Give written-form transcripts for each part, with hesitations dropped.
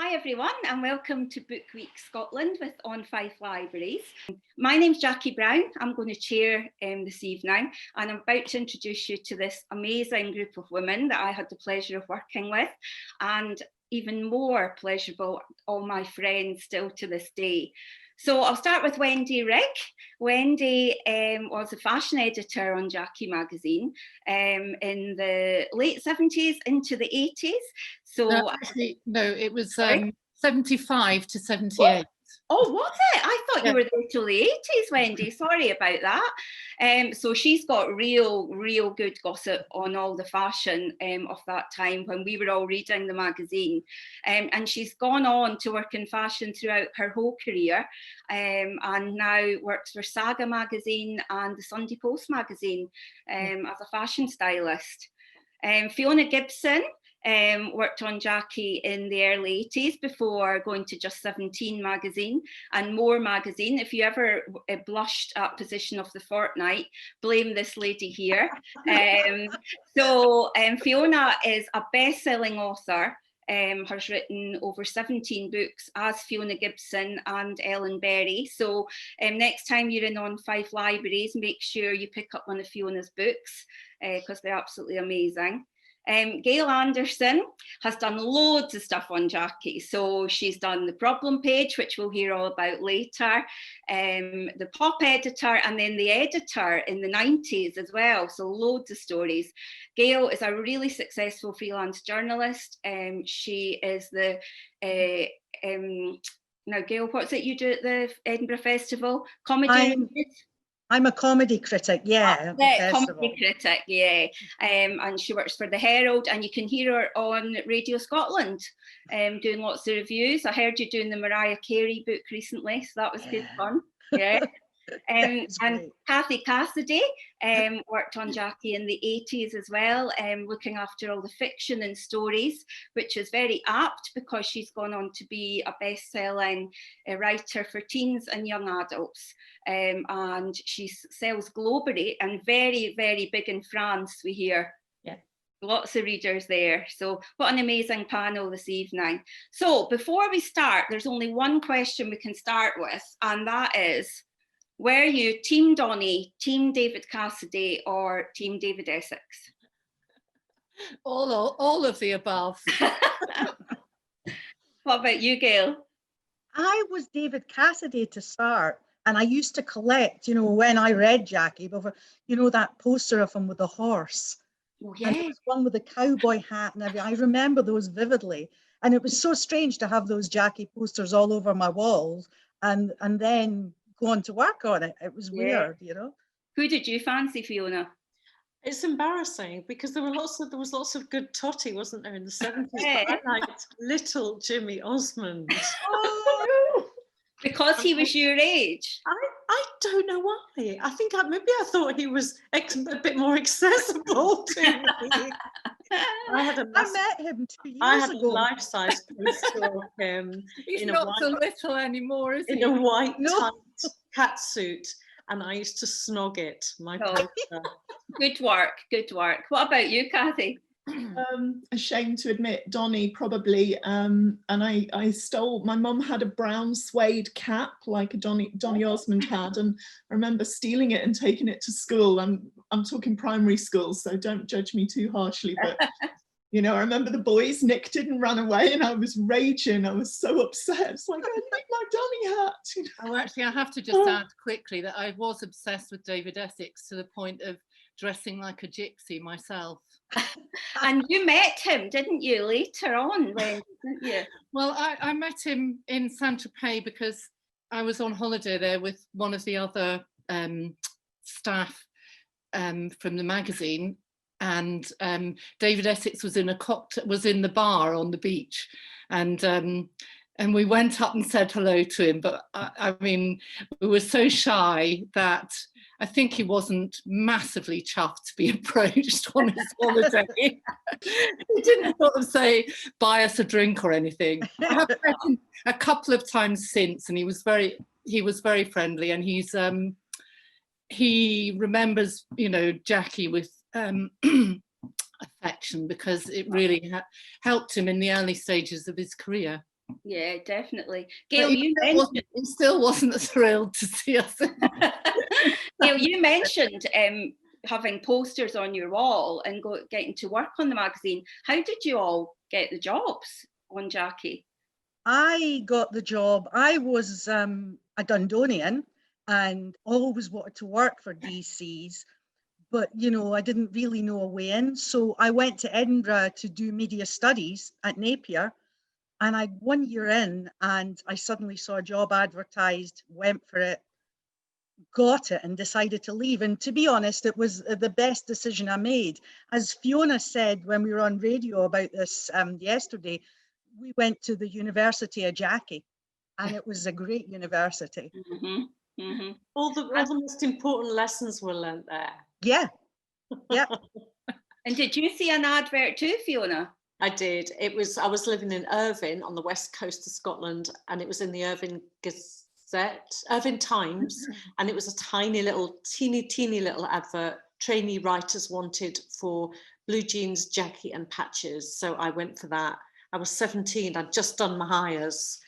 Hi everyone and welcome to Book Week Scotland with OnFife Libraries. My name's Jackie Brown. I'm going to chair this evening and I'm about to introduce you to this amazing group of women that I had the pleasure of working with, and even more pleasurable, all my friends still to this day. So I'll start with Wendy Rigg. Wendy was a fashion editor on Jackie magazine in the late 70s into the 80s. So no, it was 75 to 78. Oh, was it? I thought you were there till the 80s, Wendy. Sorry about that. So she's got real good gossip on all the fashion of that time when we were all reading the magazine. And she's gone on to work in fashion throughout her whole career, and now works for Saga magazine and the Sunday Post magazine as a fashion stylist. Fiona Gibson worked on Jackie in the early 80s before going to Just 17 magazine and More magazine. If you ever blushed at Position of the Fortnight, blame this lady here. Fiona is a best-selling author, has written over 17 books as Fiona Gibson and Ellen Berry. So next time you're in OnFife Libraries, make sure you pick up one of Fiona's books because they're absolutely amazing. Gayle Anderson has done loads of stuff on Jackie. So she's done the problem page, which we'll hear all about later, the pop editor, and then the editor in the 90s as well. So loads of stories. Gayle is a really successful freelance journalist. She is the, now Gayle, what's it you do at the Edinburgh Festival? Comedy? I'm a comedy critic, yeah. Comedy critic, yeah. And she works for the Herald, and you can hear her on Radio Scotland doing lots of reviews. I heard you doing the Mariah Carey book recently, so that was good fun. Yeah. And Cathy Cassidy worked on Jackie in the 80s as well, looking after all the fiction and stories, which is very apt because she's gone on to be a best-selling writer for teens and young adults. And she sells globally and very big in France, we hear. Yeah. Lots of readers there. So what an amazing panel this evening. So before we start, there's only one question we can start with, and that is, were you Team Donnie, Team David Cassidy, or Team David Essex? All of the above. What about you, Gayle? I was David Cassidy to start, and I used to collect, when I read Jackie, before, that poster of him with the horse. Oh, yeah. And there was one with the cowboy hat and everything. I remember those vividly. And it was so strange to have those Jackie posters all over my walls and then going to work on it. It was weird, Who did you fancy, Fiona? It's embarrassing because there was lots of good totty, wasn't there, in the 70s? Yeah. But I liked little Jimmy Osmond. Oh, because he was your age. I don't know why. I think maybe I thought he was a bit more accessible to me. I met him 2 years ago. I had a life-size poster of him. He's not so little anymore, is he? In a white tight catsuit, and I used to snog it. My poster. Good work. What about you, Cathy? Ashamed to admit, Donnie probably, and I stole, my mum had a brown suede cap like a Donnie Osmond had, and I remember stealing it and taking it to school. I'm talking primary school, so don't judge me too harshly, but I remember the boys nicked it and ran away, and I was raging. I was so upset. It's like, I like my Donnie hat. Oh, actually, I have to just add quickly that I was obsessed with David Essex to the point of dressing like a gypsy myself. And you met him, didn't you, later on, didn't you? Well, I met him in Saint-Tropez because I was on holiday there with one of the other staff from the magazine, and David Essex was in the bar on the beach, and we went up and said hello to him, but I mean, we were so shy that I think he wasn't massively chuffed to be approached on his holiday. He didn't sort of say, buy us a drink or anything. I have met him a couple of times since, and he was very friendly, and he remembers, Jackie with affection because it really helped him in the early stages of his career. Yeah, definitely. But Gayle, you mentioned he still wasn't thrilled to see us. Gayle, you mentioned having posters on your wall and getting to work on the magazine. How did you all get the jobs on Jackie? I got the job. I was a Dundonian and always wanted to work for DCs, but you know, I didn't really know a way in. So I went to Edinburgh to do media studies at Napier, and I 1 year in, and I suddenly saw a job advertised, went for it, got it, and decided to leave. And to be honest, it was the best decision I made. As Fiona said when we were on radio about this yesterday, we went to the University of Jackie, and it was a great university. Mm-hmm. Mm-hmm. All the most important lessons were learnt there. Yeah, yeah. And did you see an advert too, Fiona? I did. I was living in Irvine on the west coast of Scotland, and it was in the Irvine Gazette, Irvine Times, and it was a teeny little advert. Trainee writers wanted for blue jeans, Jackie and patches. So I went for that. I was 17. I'd just done my hires.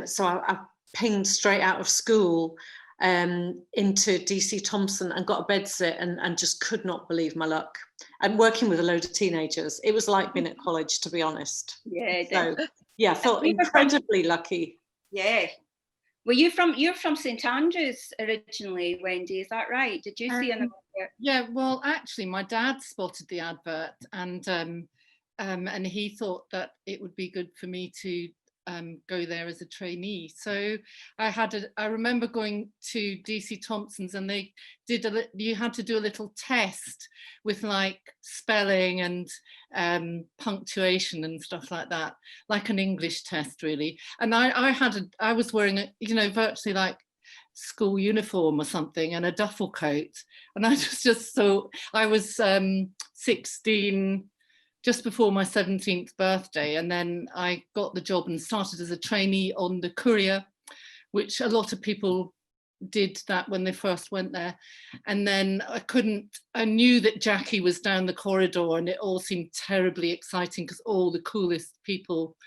So I pinged straight out of school into DC Thompson and got a bedsit and just could not believe my luck. I'm working with a load of teenagers. It was like being at college, to be honest. Yeah. So yeah, I felt incredibly lucky. Yeah. Well, you're from St Andrews originally, Wendy, is that right? Did you see an advert? Yeah, well, actually, my dad spotted the advert, and he thought that it would be good for me to go there as a trainee. So I remember going to DC Thompson's, and they did you had to do a little test with like spelling and punctuation and stuff like that, like an English test really. And I was wearing a, you know, virtually like school uniform or something and a duffel coat, and I just thought I was 16 just before my 17th birthday, and then I got the job and started as a trainee on the Courier, which a lot of people did that when they first went there. And then I knew that Jackie was down the corridor, and it all seemed terribly exciting because all the coolest people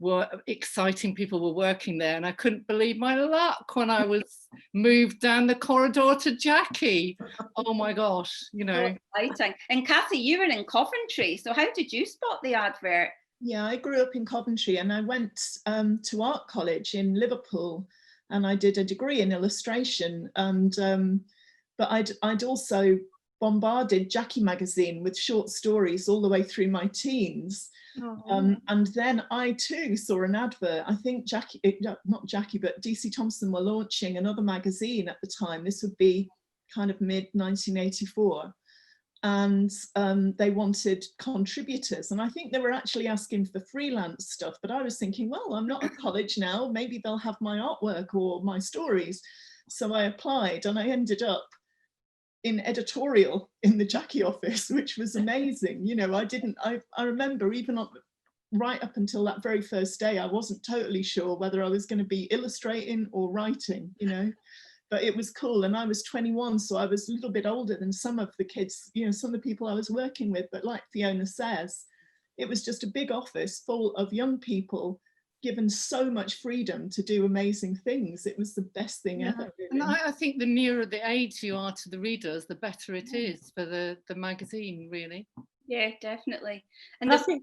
were working there, and I couldn't believe my luck when I was moved down the corridor to Jackie. Oh my gosh, you know. So exciting. And Cathy, you were in Coventry, so how did you spot the advert? Yeah, I grew up in Coventry, and I went to art college in Liverpool, and I did a degree in illustration. And but I'd also bombarded Jackie magazine with short stories all the way through my teens. And then I too saw an advert. I think not Jackie, but DC Thompson were launching another magazine at the time. This would be kind of mid 1984. And they wanted contributors. And I think they were actually asking for freelance stuff. But I was thinking, well, I'm not at college now. Maybe they'll have my artwork or my stories. So I applied, and I ended up in editorial in the Jackie office, which was amazing. You know, I remember even right up until that very first day, I wasn't totally sure whether I was going to be illustrating or writing, you know, but it was cool. And I was 21, so I was a little bit older than some of the kids, you know, some of the people I was working with. But like Fiona says, it was just a big office full of young people given so much freedom to do amazing things. It was the best thing ever. Really. And I think the nearer the age you are to the readers, the better it is for the magazine, really. Yeah, definitely. And I think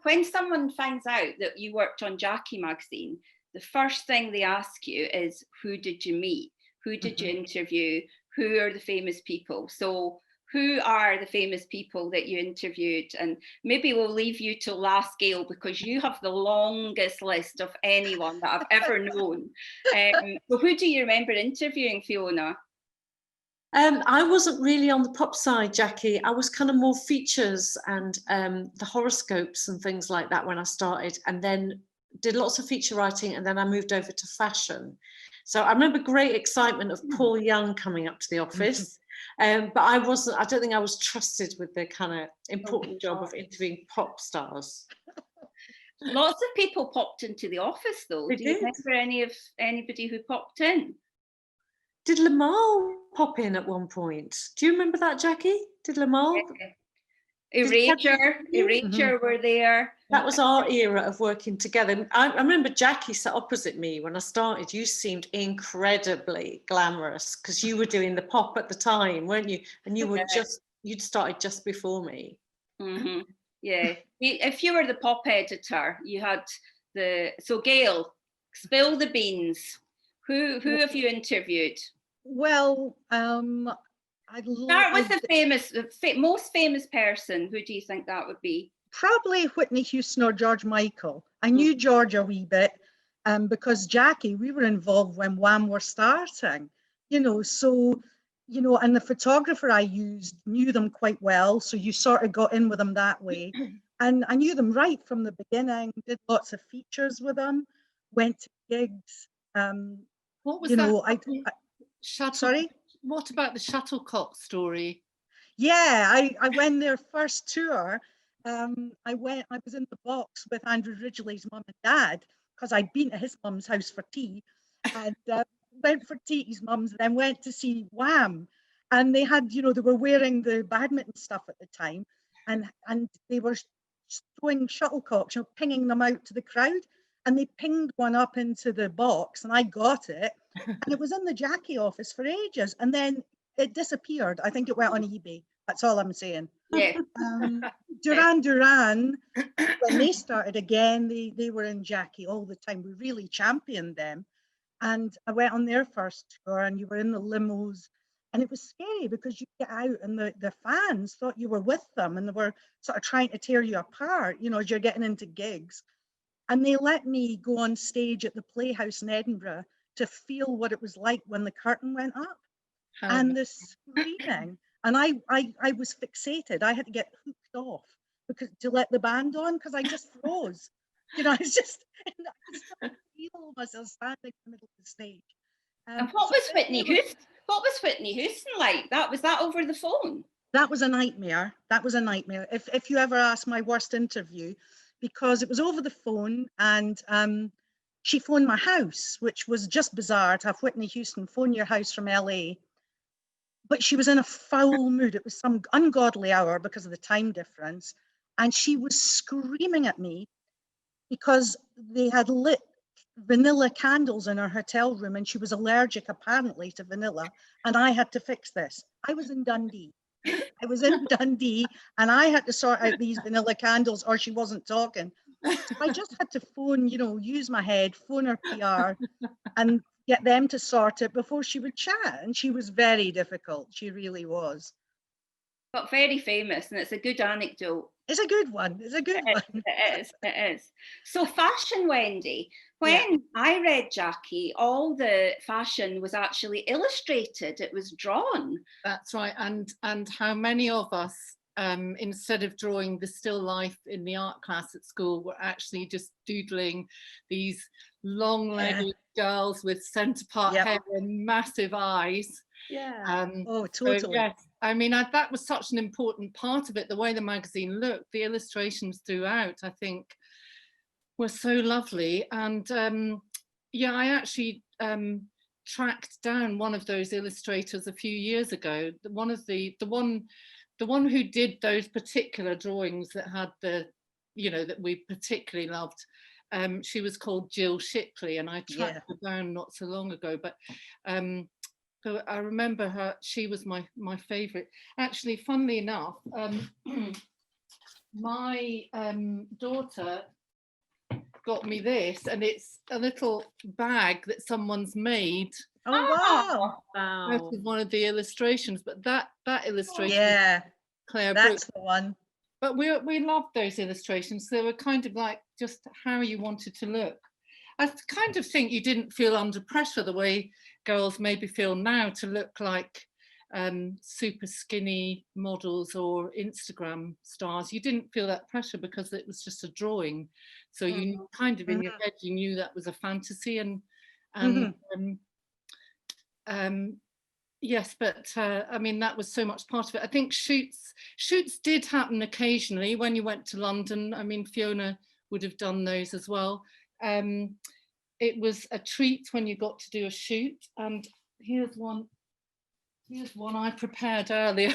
when someone finds out that you worked on Jackie magazine, the first thing they ask you is, who did you meet? Who did you interview? Who are the famous people? So who are the famous people that you interviewed? And maybe we'll leave you to last, Gayle, because you have the longest list of anyone that I've ever known. So who do you remember interviewing, Fiona? I wasn't really on the pop side, Jackie. I was kind of more features and the horoscopes and things like that when I started, and then did lots of feature writing, and then I moved over to fashion. So I remember great excitement of Paul Young coming up to the office. But I don't think I was trusted with the kind of important job of interviewing pop stars. Lots of people popped into the office though. Do you remember anybody who popped in? Did Lamal pop in at one point? Do you remember that, Jackie? Did Lamal? Erasure were there. That was our era of working together. I remember Jackie sat opposite me when I started. You seemed incredibly glamorous because you were doing the pop at the time, weren't you? And you were you'd started just before me. Mm-hmm. Yeah. If you were the pop editor, you had so Gayle, spill the beans. Who have you interviewed? Well, Start with the most famous person. Who do you think that would be? Probably Whitney Houston or George Michael. I knew George a wee bit because Jackie, we were involved when Wham were starting, so, and the photographer I used knew them quite well. So you sort of got in with them that way. And I knew them right from the beginning, did lots of features with them, went to gigs. What was sorry? What about the shuttlecock story? Yeah, I went their first tour. I was in the box with Andrew Ridgeley's mum and dad because I'd been to his mum's house for tea, and went for tea at his mum's, and then went to see Wham. And they had, they were wearing the badminton stuff at the time, and they were throwing shuttlecocks, pinging them out to the crowd. And they pinged one up into the box, and I got it, and it was in the Jackie office for ages, and then it disappeared. I think it went on eBay. That's all I'm saying. Yeah. Duran Duran, when they started again, they were in Jackie all the time. We really championed them. And I went on their first tour, and you were in the limos, and it was scary because you get out and the fans thought you were with them, and they were sort of trying to tear you apart, as you're getting into gigs. And they let me go on stage at the Playhouse in Edinburgh to feel what it was like when the curtain went up. And the screaming. And I was fixated. I had to get hooked off to let the band on because I just froze. It's just, I feel myself standing in the middle of the stage. And what was Whitney Houston like? Was that over the phone? That was a nightmare. If you ever ask my worst interview, because it was over the phone, and she phoned my house, which was just bizarre to have Whitney Houston phone your house from LA. But she was in a foul mood. It was some ungodly hour because of the time difference. And she was screaming at me because they had lit vanilla candles in her hotel room, and she was allergic apparently to vanilla. And I had to fix this. I was in Dundee, and I had to sort out these vanilla candles, or she wasn't talking. So I just had to phone, use my head, phone her PR, and get them to sort it before she would chat. And she was very difficult. She really was. But very famous, and it's a good anecdote. It's a good one. It is. So fashion, Wendy. When I read Jackie, all the fashion was actually illustrated. It was drawn. That's right. And how many of us, instead of drawing the still life in the art class at school, were actually just doodling these long-legged girls with centre part hair and massive eyes. Yeah. Totally. So, yes, I mean, that was such an important part of it. The way the magazine looked, the illustrations throughout, I think, were so lovely. And I actually tracked down one of those illustrators a few years ago. The one who did those particular drawings that had that we particularly loved. She was called Jill Shipley, and I tracked her down not so long ago. But I remember her. She was my favourite. Actually, funnily enough, my daughter got me this, and it's a little bag that someone's made. Oh wow! Out of one of the illustrations, but that illustration, Claire, that's the one. But we loved those illustrations. They were kind of like just how you wanted to look. I kind of think you didn't feel under pressure the way girls maybe feel now to look like super skinny models or Instagram stars. You didn't feel that pressure because it was just a drawing. So you kind of in your head, you knew that was a fantasy. Yes, but I mean, that was so much part of it. I think shoots did happen occasionally when you went to London. I mean, Fiona would have done those as well. It was a treat when you got to do a shoot. And here's one I prepared earlier.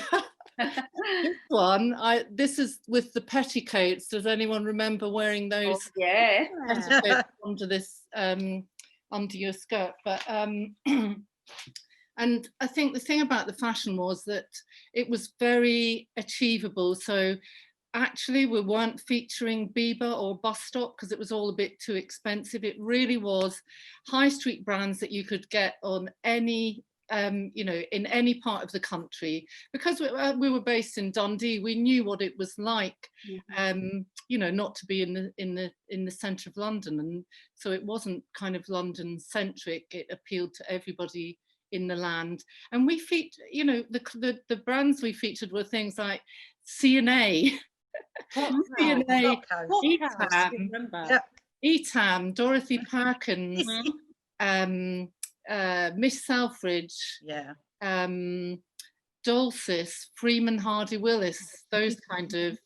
This one, this is with the petticoats. Does anyone remember wearing those? Oh, yeah. Petticoats under this, under your skirt? But and I think the thing about the fashion was that it was very achievable. So actually we weren't featuring Bieber or Bus Stop because it was all a bit too expensive. It really was high street brands that you could get on any you know, in any part of the country. Because we were based in Dundee, we knew what it was like, you know, not to be in the centre of London, and so it wasn't kind of London centric. It appealed to everybody in the land. And we you know, the brands we featured were things like C&A, C&A, Etam, Dorothy Perkins, Miss Selfridge, Dulcis, Freeman Hardy Willis, those kind of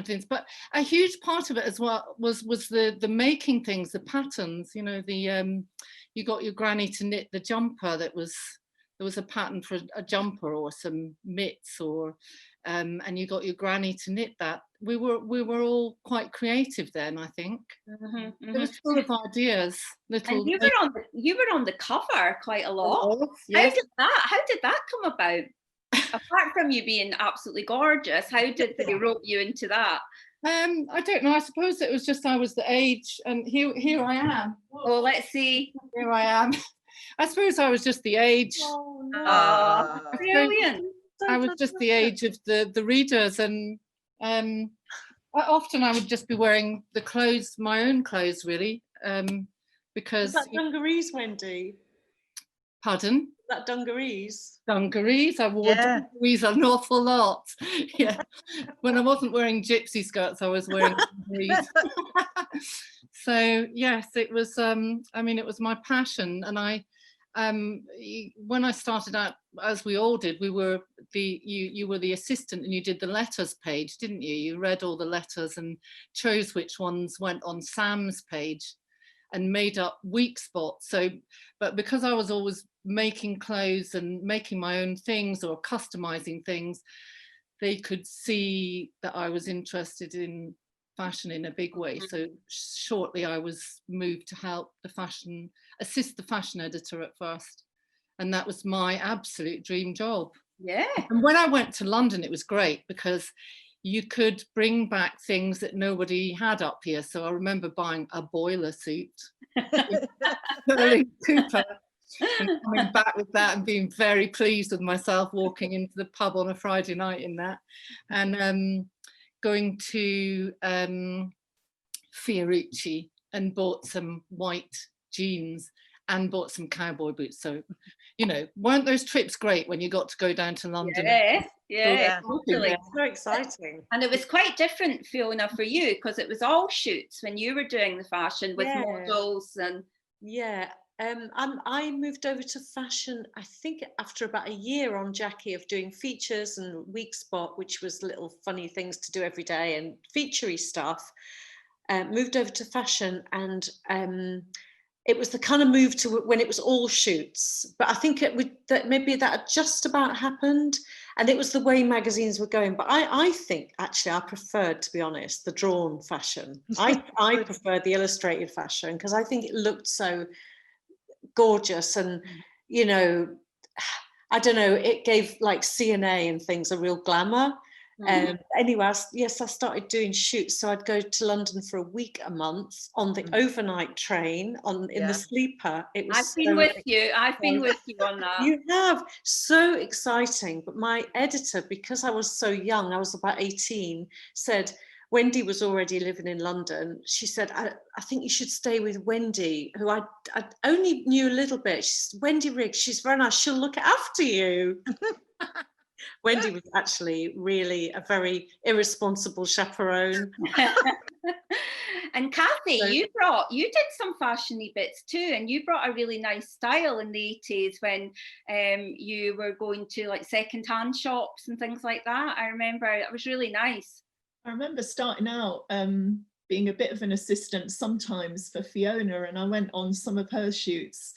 things. But a huge part of it as well was the making things, the patterns. You know, you got your granny to knit the jumper. There was a pattern for a jumper or some mitts, or and you got your granny to knit that. We were all quite creative then, I think. It was full of ideas. And you were on the cover quite a lot. Yes. How did that come about? Apart from you being absolutely gorgeous, how did they rope you into that? I don't know. I suppose it was just I was the age, and here I am. Oh, let's see. Here I am. I suppose I was just the age. Oh, no. Brilliant. I was just the age of the readers, and often I would just be wearing the clothes, my own clothes, really, because. Was that dungarees, Wendy? Pardon? That dungarees? Dungarees. I wore dungarees an awful lot. Yeah. When I wasn't wearing gypsy skirts, I was wearing dungarees. So yes, it was. I mean, it was my passion, and I. When I started out, as we all did, you were the assistant, and you did the letters page, didn't you? You read all the letters and chose which ones went on Sam's page and made up weak spots. So, but because I was always making clothes and making my own things or customizing things, they could see that I was interested in fashion in a big way. So shortly I was moved to help assist the fashion editor at first, and that was my absolute dream job. Yeah. And when I went to London, it was great because you could bring back things that nobody had up here. So I remember buying a boiler suit, Cooper, and coming back with that and being very pleased with myself, walking into the pub on a Friday night in that, and going to Fiorucci and bought some white jeans and bought some cowboy boots. So, you know, weren't those trips great when you got to go down to London? Yeah, totally. So exciting. And it was quite different, Fiona, for you, because it was all shoots when you were doing the fashion with models and. Yeah. I moved over to fashion, I think, after about a year on Jackie of doing features and Week Spot, which was little funny things to do every day and featurey stuff. Moved over to fashion, and it was the kind of move to when it was all shoots. But I think that maybe that had just about happened, and it was the way magazines were going. But I think actually I preferred, to be honest, the drawn fashion. I preferred the illustrated fashion because I think it looked so gorgeous, and you know, I don't know, it gave like C&A and things a real glamour. Anyway, I started doing shoots, so I'd go to London for a week a month on the overnight train in the sleeper. It was I've been with you on that. You have, so exciting. But my editor, because I was so young, I was about 18, said, Wendy was already living in London. She said, I think you should stay with Wendy, who I only knew a little bit. She's Wendy Rigg. She's very nice. She'll look after you. Wendy was actually really a very irresponsible chaperone. And Cathy, you did some fashiony bits too, and you brought a really nice style in the 80s when you were going to like second-hand shops and things like that. I remember it was really nice. I remember starting out being a bit of an assistant sometimes for Fiona, and I went on some of her shoots.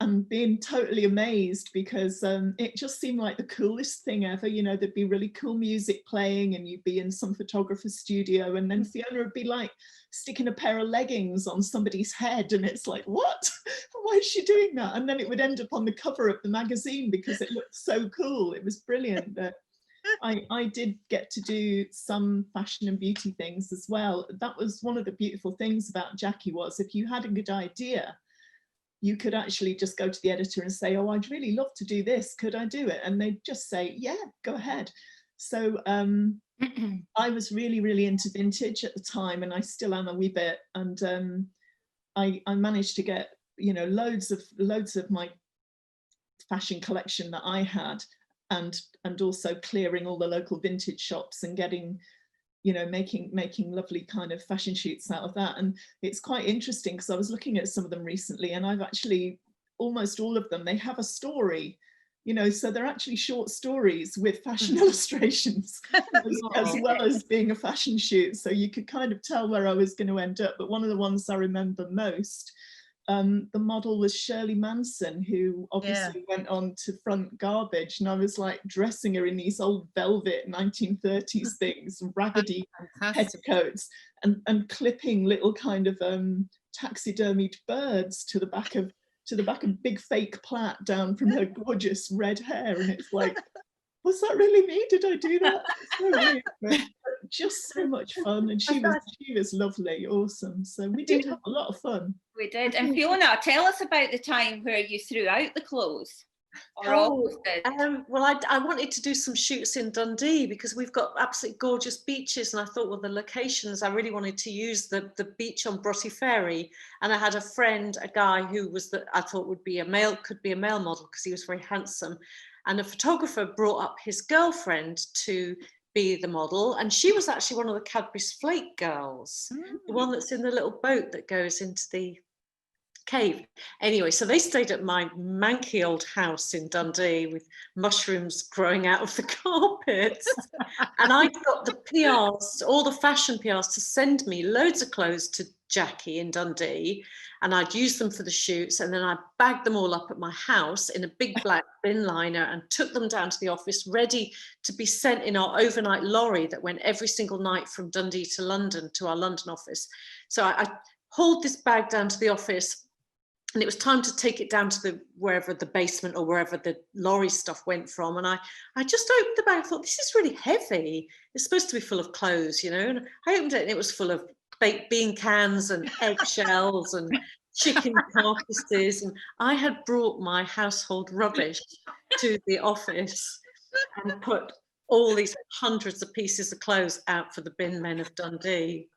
and being totally amazed, because it just seemed like the coolest thing ever. You know, there'd be really cool music playing and you'd be in some photographer's studio, and then Fiona would be like sticking a pair of leggings on somebody's head, and it's like, what? Why is she doing that? And then it would end up on the cover of the magazine because it looked so cool. It was brilliant. But I did get to do some fashion and beauty things as well. That was one of the beautiful things about Jackie, was if you had a good idea, you could actually just go to the editor and say, oh, I'd really love to do this. Could I do it? And they'd just say, yeah, go ahead. So I was really, really into vintage at the time, and I still am a wee bit. And I managed to get, you know, loads of my fashion collection that I had, and also clearing all the local vintage shops and getting, you know, making lovely kind of fashion shoots out of that. And it's quite interesting because I was looking at some of them recently, and I've actually, almost all of them, they have a story, you know, so they're actually short stories with fashion illustrations as well as being a fashion shoot. So you could kind of tell where I was going to end up. But one of the ones I remember most, the model was Shirley Manson, who obviously went on to front Garbage, and I was like dressing her in these old velvet 1930s things, raggedy petticoats, and clipping little kind of taxidermied birds to the back of big fake plait down from her gorgeous red hair. And it's like, was that really me? Did I do that? So weird, but just so much fun. And she was lovely, awesome. So we did have a lot of fun. We did. And Fiona, tell us about the time where you threw out the clothes. Well, I wanted to do some shoots in Dundee because we've got absolutely gorgeous beaches, and I thought, well, the locations, I really wanted to use the beach on Broughty Ferry. And I had a friend, a guy who was I thought could be a male model because he was very handsome. And a photographer brought up his girlfriend to be the model, and she was actually one of the Cadbury's Flake girls, the one that's in the little boat that goes into the cave. Anyway, so they stayed at my manky old house in Dundee with mushrooms growing out of the carpets. And I got the PRs, all the fashion PRs, to send me loads of clothes to Jackie in Dundee, and I'd use them for the shoots, and then I bagged them all up at my house in a big black bin liner and took them down to the office ready to be sent in our overnight lorry that went every single night from Dundee to London, to our London office. So I hauled this bag down to the office, and it was time to take it down to wherever the basement or wherever the lorry stuff went from. And I just opened the bag. I thought, this is really heavy. It's supposed to be full of clothes, you know. And I opened it, and it was full of baked bean cans and eggshells and chicken carcasses. And I had brought my household rubbish to the office and put all these hundreds of pieces of clothes out for the bin men of Dundee.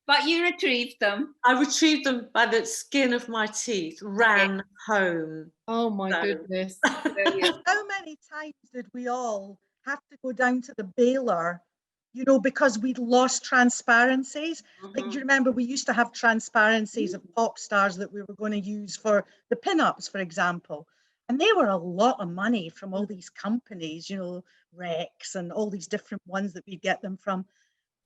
But you retrieved them. I retrieved them by the skin of my teeth, ran home. Oh my goodness. How many times did we all have to go down to the baler, you know, because we'd lost transparencies? Like, do you remember we used to have transparencies of pop stars that we were going to use for the pin-ups, for example? And they were a lot of money from all these companies, you know, Rex and all these different ones that we'd get them from.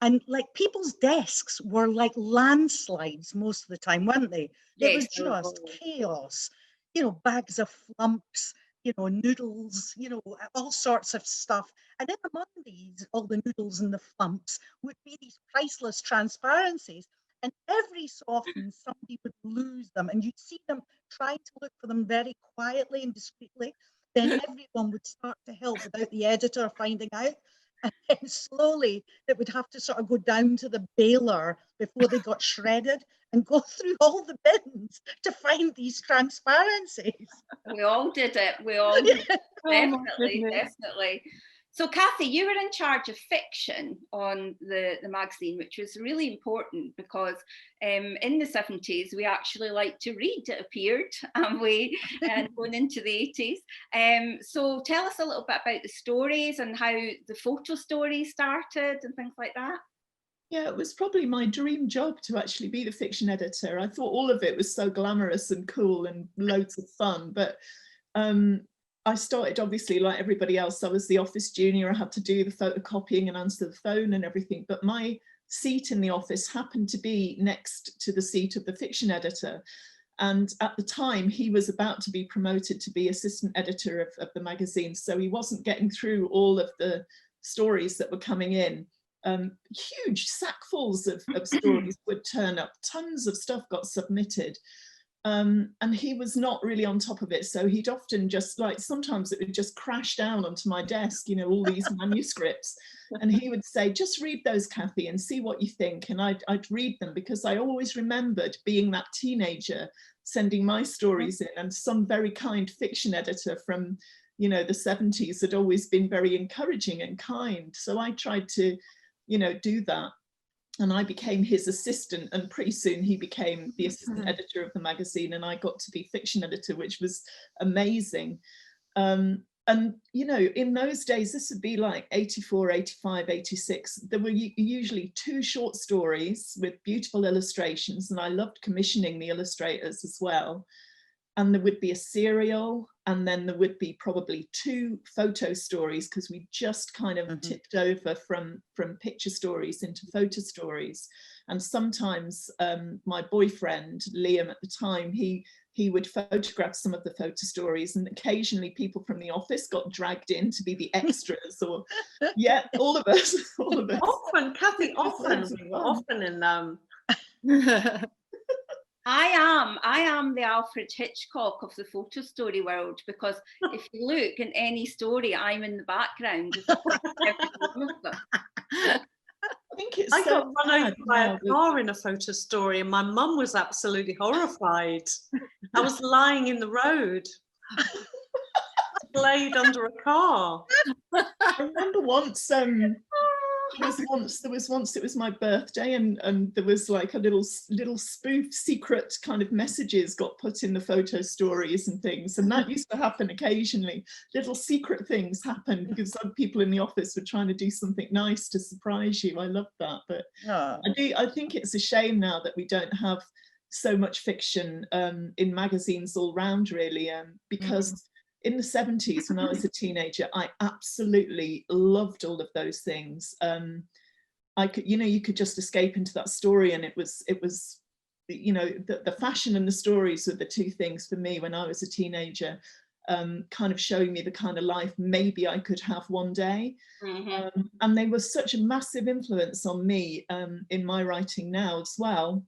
And like people's desks were like landslides most of the time, weren't they? It was just chaos, you know, bags of flumps, you know, noodles, you know, all sorts of stuff. And then among these, all the noodles and the flumps would be these priceless transparencies. And every so often somebody would lose them, and you'd see them try to look for them very quietly and discreetly. Then everyone would start to help without the editor finding out. And then slowly it would have to sort of go down to the baler before they got shredded and go through all the bins to find these transparencies. We all did it. We all did it. Definitely. So Cathy, you were in charge of fiction on the magazine, which was really important because in the 70s, we actually liked to read, it appeared, and going into the 80s. So tell us a little bit about the stories and how the photo stories started and things like that. Yeah, it was probably my dream job to actually be the fiction editor. I thought all of it was so glamorous and cool and loads of fun, but I started, obviously, like everybody else, I was the office junior. I had to do the photocopying and answer the phone and everything. But my seat in the office happened to be next to the seat of the fiction editor. And at the time, he was about to be promoted to be assistant editor of the magazine. So he wasn't getting through all of the stories that were coming in. Huge sackfuls of stories would turn up. Tons of stuff got submitted. And he was not really on top of it. So he'd often just, like, sometimes it would just crash down onto my desk, you know, all these manuscripts. And he would say, just read those, Cathy, and see what you think. And I'd read them, because I always remembered being that teenager sending my stories in, and some very kind fiction editor from, you know, the 70s had always been very encouraging and kind. So I tried to, you know, do that. And I became his assistant, and pretty soon he became the assistant editor of the magazine, and I got to be fiction editor, which was amazing. And, you know, in those days, this would be like 84, 85, 86. There were usually 2 short stories with beautiful illustrations, and I loved commissioning the illustrators as well. And there would be a serial, and then there would be probably 2 photo stories, because we just kind of tipped over from picture stories into photo stories. And sometimes my boyfriend, Liam, at the time, he would photograph some of the photo stories, and occasionally people from the office got dragged in to be the extras, or yeah, all of us. Often, Cathy, often in them. I am the Alfred Hitchcock of the photo story world, because if you look in any story, I'm in the background. I think it's I so got run over by a bad. car in a photo story, and my mum was absolutely horrified. I was lying in the road, laid under a car. I remember once, it was my birthday, and there was like a little spoof secret kind of messages got put in the photo stories and things, and that used to happen occasionally. Little secret things happened because some people in the office were trying to do something nice to surprise you. I love that. But I think it's a shame now that we don't have so much fiction in magazines all round, really, because in the 70s, when I was a teenager, I absolutely loved all of those things. I could, you know, you could just escape into that story, and it was, you know, the fashion and the stories were the 2 things for me when I was a teenager, kind of showing me the kind of life maybe I could have one day. And they were such a massive influence on me in my writing now as well.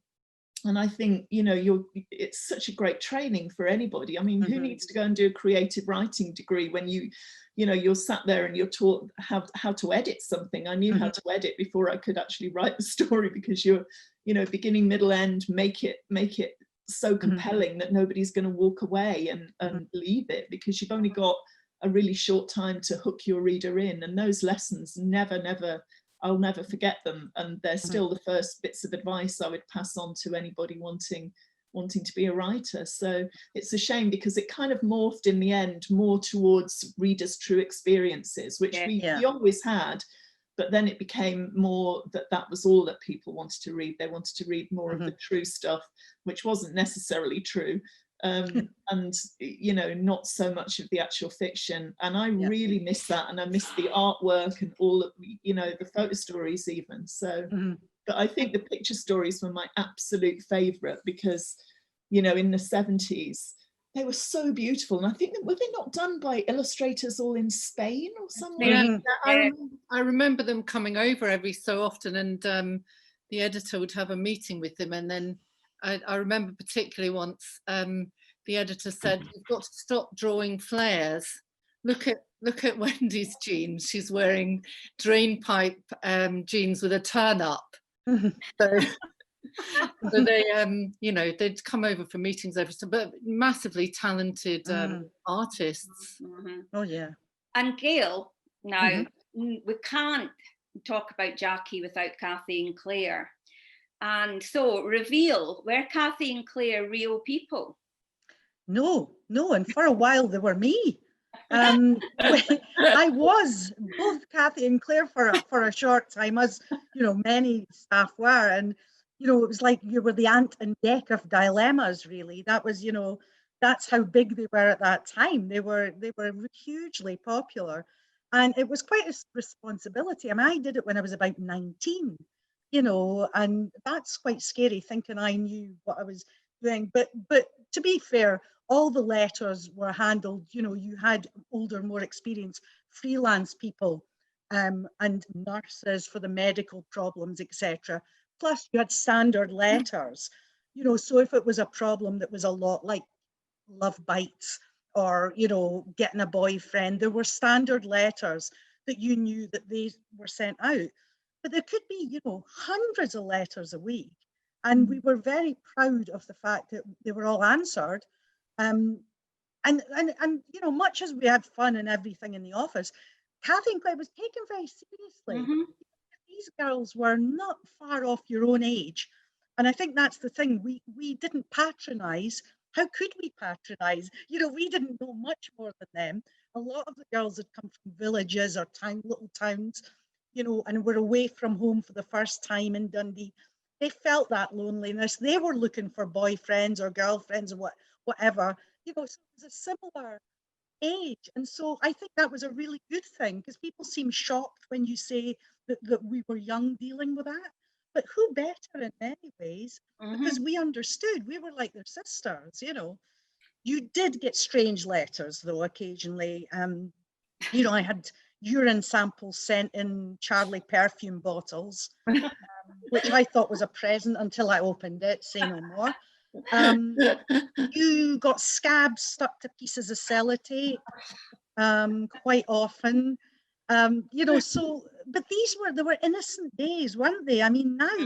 And I think, you know, it's such a great training for anybody. I mean, who needs to go and do a creative writing degree when you know, you're sat there and you're taught how to edit something. I knew how to edit before I could actually write the story, because you're, you know, beginning, middle, end, make it so compelling that nobody's going to walk away and leave it, because you've only got a really short time to hook your reader in. And those lessons I'll never forget them, and they're still the first bits of advice I would pass on to anybody wanting to be a writer. So it's a shame, because it kind of morphed in the end more towards readers' true experiences, which we always had, but then it became more that was all that people wanted to read. They wanted to read more of the true stuff, which wasn't necessarily true. And, you know, not so much of the actual fiction. And I really miss that, and I miss the artwork and all of, you know, the photo stories even. So but I think the picture stories were my absolute favorite, because, you know, in the 70s they were so beautiful. And I think, were they not done by illustrators all in Spain or somewhere? I remember them coming over every so often, and the editor would have a meeting with them, and then I remember particularly once the editor said, "You've got to stop drawing flares. Look at Wendy's jeans. She's wearing drain pipe jeans with a turn up." So they, you know, they'd come over for meetings every so, but massively talented artists. Oh yeah. And Gayle, now we can't talk about Jackie without Cathy and Claire. And so, reveal, were Cathy and Claire real people? No, and for a while they were me. I was both Cathy and Claire for a short time, as you know, many staff were, and you know, it was like you were the Ant and Dec of dilemmas. Really, that was, you know, that's how big they were at that time. They were hugely popular, and it was quite a responsibility. I mean, I did it when I was about 19. You know, and that's quite scary, thinking I knew what I was doing. But to be fair, all the letters were handled, you know, you had older, more experienced freelance people and nurses for the medical problems, etc. Plus you had standard letters, you know, so if it was a problem that was a lot like love bites or, you know, getting a boyfriend, there were standard letters that you knew that they were sent out. But there could be, you know, hundreds of letters a week. And we were very proud of the fact that they were all answered. And you know, much as we had fun and everything in the office, Cathy and Claire was taken very seriously. These girls were not far off your own age. And I think that's the thing. We didn't patronize. How could we patronize? You know, we didn't know much more than them. A lot of the girls had come from villages or little towns, you know, and were away from home for the first time in Dundee. They felt that loneliness. They were looking for boyfriends or girlfriends or whatever. You know, so it was a similar age. And so I think that was a really good thing, because people seem shocked when you say that we were young dealing with that. But who better in many ways, because we understood, we were like their sisters, you know. You did get strange letters though occasionally. You know, I had urine samples sent in Charlie perfume bottles, which I thought was a present until I opened it, say no more. You got scabs stuck to pieces of sellotape quite often. You know, so, but they were innocent days, weren't they? I mean, now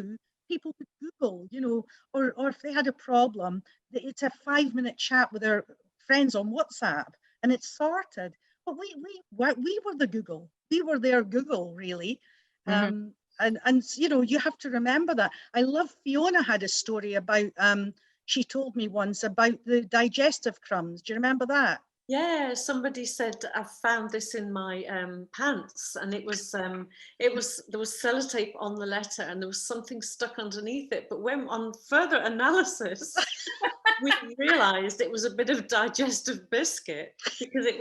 people would Google, you know, or if they had a problem, it's a 5-minute chat with their friends on WhatsApp and it's sorted. But we were the Google. We were their Google, really. And you know, you have to remember that. I love Fiona had a story about, she told me once about the digestive crumbs. Do you remember that? Yeah, somebody said I found this in my pants, and it was there was sellotape on the letter, and there was something stuck underneath it. But when on further analysis, we realised it was a bit of digestive biscuit, because it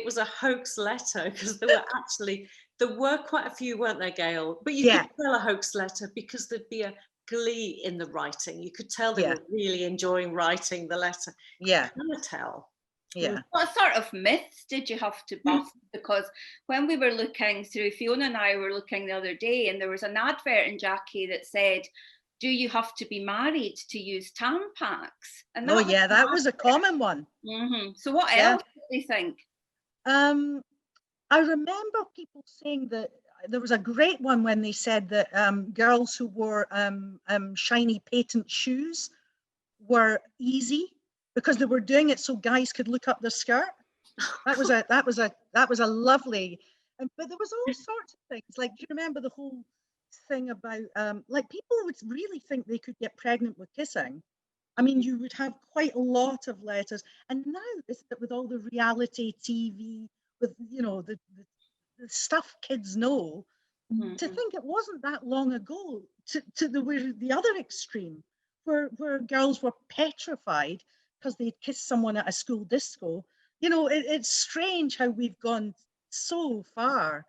was a hoax letter, because there were quite a few, weren't there, Gayle? But you could tell a hoax letter because there'd be a glee in the writing. You could tell they were really enjoying writing the letter. Yeah, you can tell. Yeah. What sort of myths did you have to bust? Because when we were looking through, Fiona and I were looking the other day, and there was an advert in Jackie that said, do you have to be married to use Tampax? And that was a common one. So what else do you think? I remember people saying that there was a great one when they said that girls who wore shiny patent shoes were easy, because they were doing it so guys could look up their skirt. That was a lovely, but there was all sorts of things. Like, do you remember the whole thing about like people would really think they could get pregnant with kissing? I mean, you would have quite a lot of letters, and now with all the reality TV, with, you know, the stuff kids know, to think it wasn't that long ago to the other extreme, where girls were petrified because they'd kissed someone at a school disco. You know, it's strange how we've gone so far.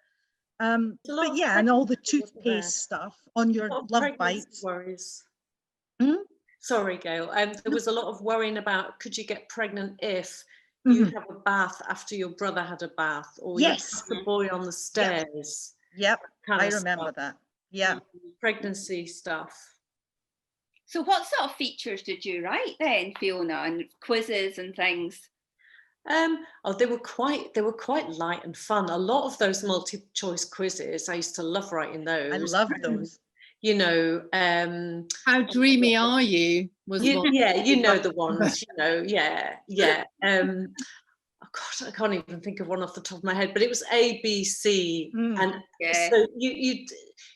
But yeah, and all the toothpaste stuff on your love bites. Worries. Sorry, Gayle. There was a lot of worrying about, could you get pregnant if you have a bath after your brother had a bath, or you pass the boy on the stairs? Yep, I remember that. Yeah. Pregnancy stuff. So what sort of features did you write then, Fiona, and quizzes and things? They were quite light and fun. A lot of those multi-choice quizzes, I used to love writing those. I love those. You know, how dreamy are you? You know the ones. You know, yeah. Oh God, I can't even think of one off the top of my head, but it was A, B, C, and so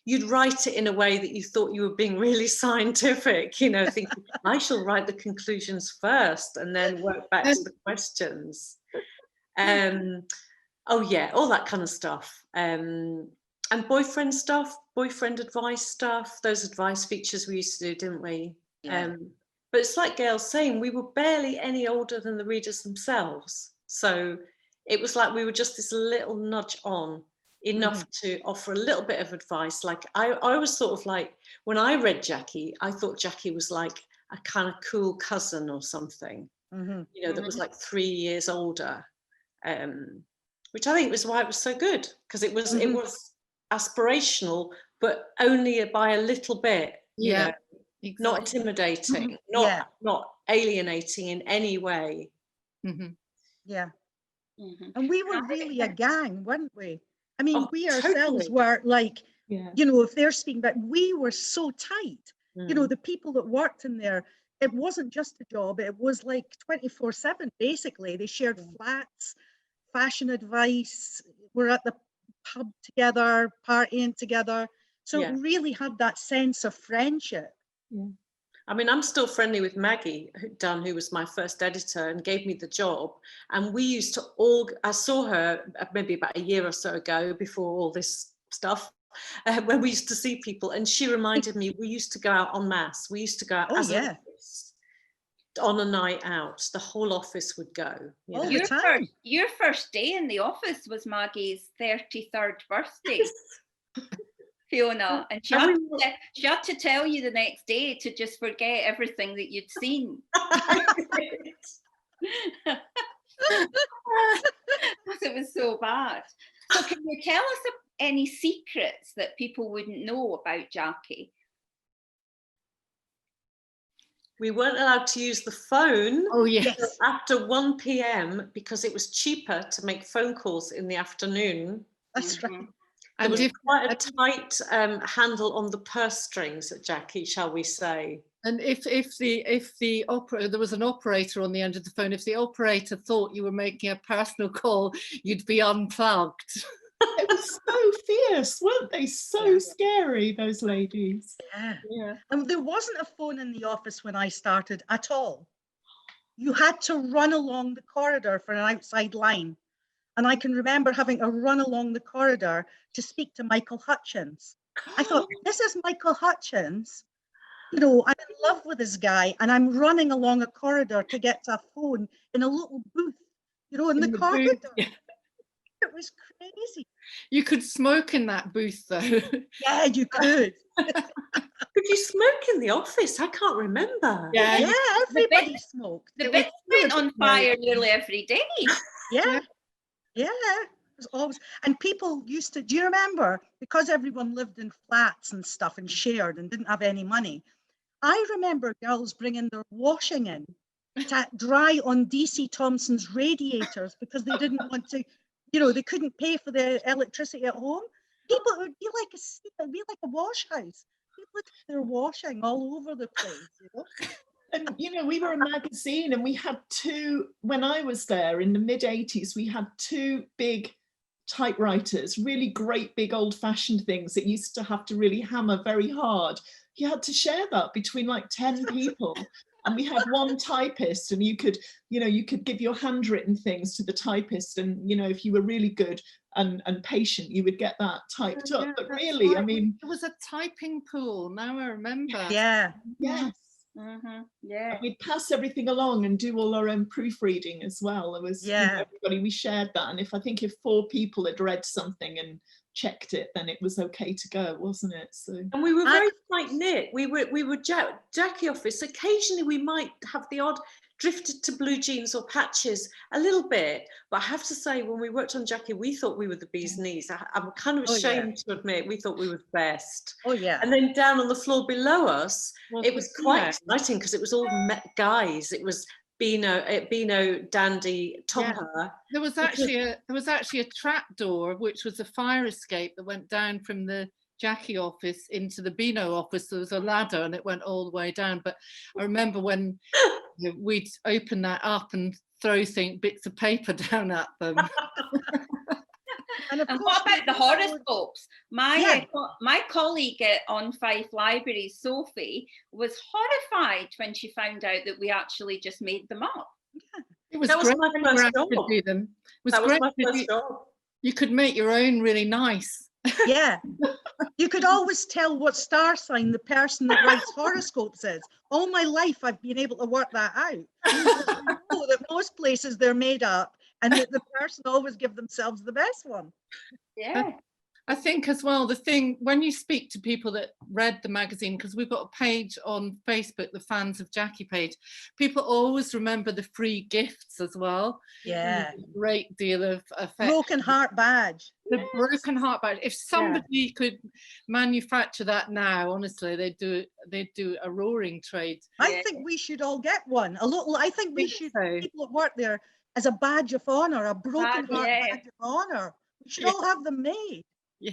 you'd write it in a way that you thought you were being really scientific, you know, thinking I shall write the conclusions first and then work back to the questions. Oh yeah, all that kind of stuff. And boyfriend stuff, boyfriend advice stuff, those advice features we used to do, didn't we? Yeah. But it's like Gayle's saying, we were barely any older than the readers themselves. So it was like we were just this little nudge on, enough to offer a little bit of advice. Like I was sort of like, when I read Jackie, I thought Jackie was like a kind of cool cousin or something. you know, that was like 3 years older, which I think was why it was so good, because it was aspirational, but only by a little bit, you know, exactly. not intimidating, not alienating in any way. Yeah. And we were really a gang, weren't we? I mean, we totally. ourselves were like, you know, if they're speaking, but we were so tight. You know, the people that worked in there, it wasn't just a job, it was like 24/7, basically. They shared flats, fashion advice, we're at the pub together, partying together. So it really had that sense of friendship. I mean, I'm still friendly with Maggie Dunn, who was my first editor and gave me the job. And we used to I saw her maybe about a year or so ago, before all this stuff, when we used to see people, and she reminded me, we used to go out en masse. We used to go out as an office on a night out. The whole office would go. You know? Your first day in the office was Maggie's 33rd birthday. Fiona, and she had to tell you the next day to just forget everything that you'd seen. It was so bad. So can you tell us any secrets that people wouldn't know about Jackie? We weren't allowed to use the phone after 1 p.m. because it was cheaper to make phone calls in the afternoon. That's right. There was quite a tight handle on the purse strings at Jackie, shall we say. And if the operator, there was an operator on the end of the phone, if the operator thought you were making a personal call, you'd be unplugged. It was so fierce, weren't they? So scary, those ladies. Yeah. And there wasn't a phone in the office when I started at all. You had to run along the corridor for an outside line. And I can remember having a run along the corridor to speak to Michael Hutchins. I thought, this is Michael Hutchins. You know, I'm in love with this guy, and I'm running along a corridor to get to a phone in a little booth, you know, in the corridor. It was crazy. You could smoke in that booth, though. Yeah, you could. Could you smoke in the office? I can't remember. Yeah, everybody smoked. The bits went on fire nearly every day. Yeah. It was always, and people used to, do you remember, because everyone lived in flats and stuff and shared and didn't have any money, I remember girls bringing their washing in to dry on DC Thompson's radiators because they didn't want to, you know, they couldn't pay for the electricity at home. People, it would be like a wash house. People would have their washing all over the place, you know. And, you know, we were a magazine, and we had when I was there in the mid-80s, we had 2 big typewriters, really great big old-fashioned things that used to have to really hammer very hard. You had to share that between like 10 people. And we had one typist, and you could give your handwritten things to the typist, and, you know, if you were really good and patient, you would get that typed up. But really, I mean, it was a typing pool. Now I remember. Yeah. Yes. Yeah. And we'd pass everything along and do all our own proofreading as well. It was, you know, everybody, we shared that. And if 4 people had read something and checked it, then it was okay to go, wasn't it? So, and we were very tight knit. We were Jackie office. Occasionally we might have the odd drifted to blue jeans or patches a little bit, but I have to say, when we worked on Jackie, we thought we were the bee's knees. I'm kind of ashamed to admit we thought we were the best. And then down on the floor below us, it was quite exciting because it was all guys. It was Beano, Dandy, Topper. There was actually a trap door, which was a fire escape that went down from the Jackie office into the Beano office. There was a ladder and it went all the way down. But I remember when we'd open that up and throw bits of paper down at them. And what about the horoscopes? My colleague at OnFife Libraries, Sophie, was horrified when she found out that we actually just made them up. It was great my first job. To do them. It was my first job. You could make your own really nice. Yeah. You could always tell what star sign the person that writes horoscopes is. All my life I've been able to work that out. You know that most places they're made up, and that the person always give themselves the best one. Yeah. I think as well, the thing, when you speak to people that read the magazine, because we've got a page on Facebook, the Fans of Jackie page, people always remember the free gifts as well. Yeah. A great deal of affection. Broken heart badge. The broken heart badge. If somebody could manufacture that now, honestly, they'd do a roaring trade. I think we should all get one. I think we should, people that work there, as a badge of honour, a broken heart badge of honour. We should all have them made. Yeah.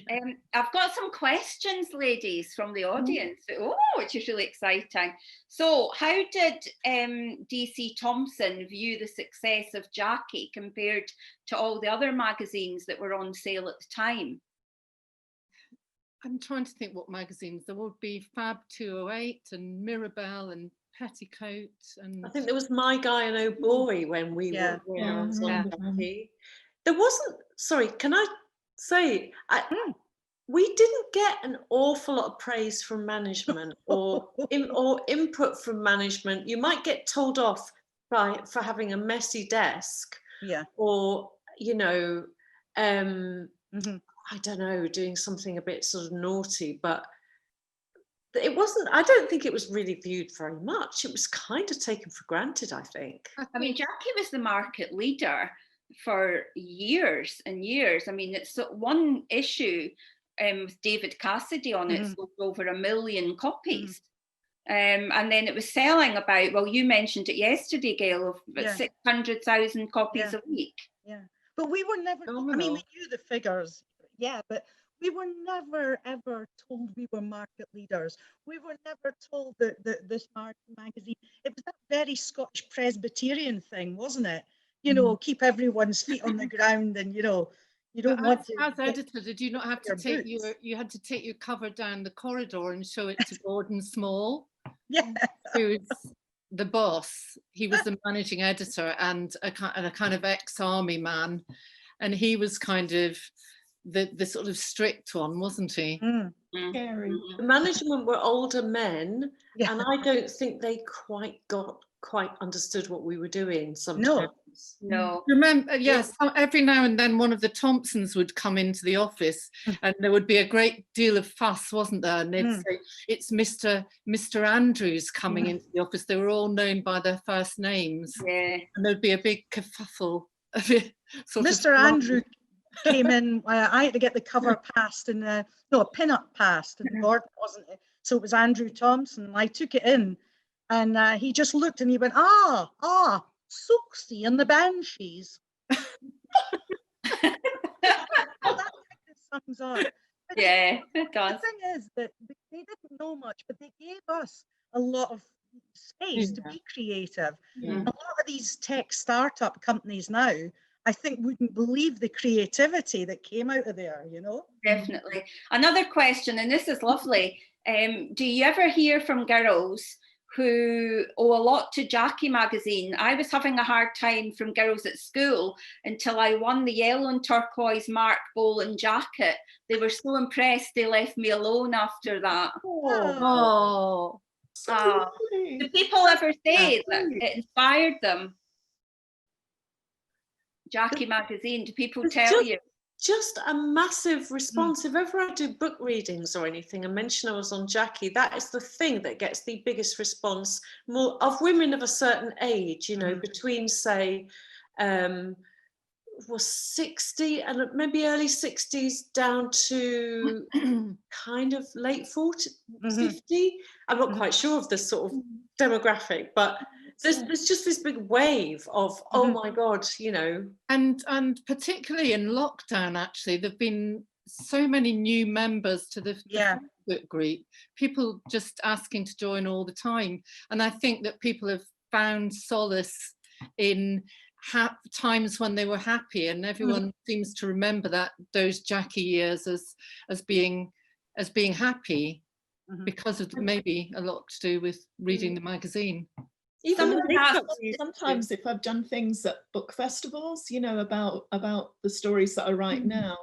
I've got some questions, ladies, from the audience, which is really exciting. So how did DC Thomson view the success of Jackie compared to all the other magazines that were on sale at the time? I'm trying to think what magazines. There would be Fab 208 and Mirabelle and Petticoat. And I think there was My Guy and Oh Boy when we were on Jackie. There wasn't, sorry, can I say, we didn't get an awful lot of praise from management or input from management. You might get told off for having a messy desk, or I don't know, doing something a bit sort of naughty, but it wasn't, I don't think it was really viewed very much. It was kind of taken for granted, I think. I mean, Jackie was the market leader for years and years. I mean, it's one issue with David Cassidy on it sold over 1 million copies. And then it was selling about, well, you mentioned it yesterday, Gayle, of about 600,000 copies a week. Yeah, but we were never, I mean, we knew the figures, but we were never, ever told we were market leaders. We were never told that this magazine, it was that very Scottish Presbyterian thing, wasn't it? You know, keep everyone's feet on the ground, and you don't want to. As editor, did you not have to take you had to take your cover down the corridor and show it to Gordon Small? Who was the boss. He was the managing editor and a kind of ex-army man, and he was kind of the sort of strict one, wasn't he? Scary. The management were older men, and I don't think they quite understood what we were doing sometimes. No. Remember, yes, every now and then one of the Thompsons would come into the office and there would be a great deal of fuss, wasn't there? And they'd say, it's Mr. Andrews coming into the office. They were all known by their first names. Yeah. And there'd be a big kerfuffle. Mr. Andrew came in, I had to get the cover passed and a pin-up passed, and Gordon wasn't it. So it was Andrew Thompson. I took it in and he just looked and he went, Soxy and the Banshees. Well, that sums up. But it does. The thing is that they didn't know much, but they gave us a lot of space to be creative. A lot of these tech startup companies now, I think, wouldn't believe the creativity that came out of there, Definitely. Another question, and this is lovely. Do you ever hear from girls who owe a lot to Jackie magazine? I was having a hard time from girls at school until I won the yellow and turquoise Mark Bolan jacket. They were so impressed they left me alone after that. Do people ever say that it inspired them? Jackie magazine, do people tell you? Just a massive response. If ever I do book readings or anything and mention I was on Jackie, that is the thing that gets the biggest response, more of women of a certain age, between say was 60 and maybe early 60s down to kind of late 40, 50. I'm not quite sure of the sort of demographic, but there's just this big wave of, oh my God, And particularly in lockdown, actually, there've been so many new members to the Facebook group, people just asking to join all the time. And I think that people have found solace in times when they were happy, and everyone seems to remember those Jackie years as being happy because of maybe a lot to do with reading the magazine. Even sometimes if I've done things at book festivals, about the stories that I write now,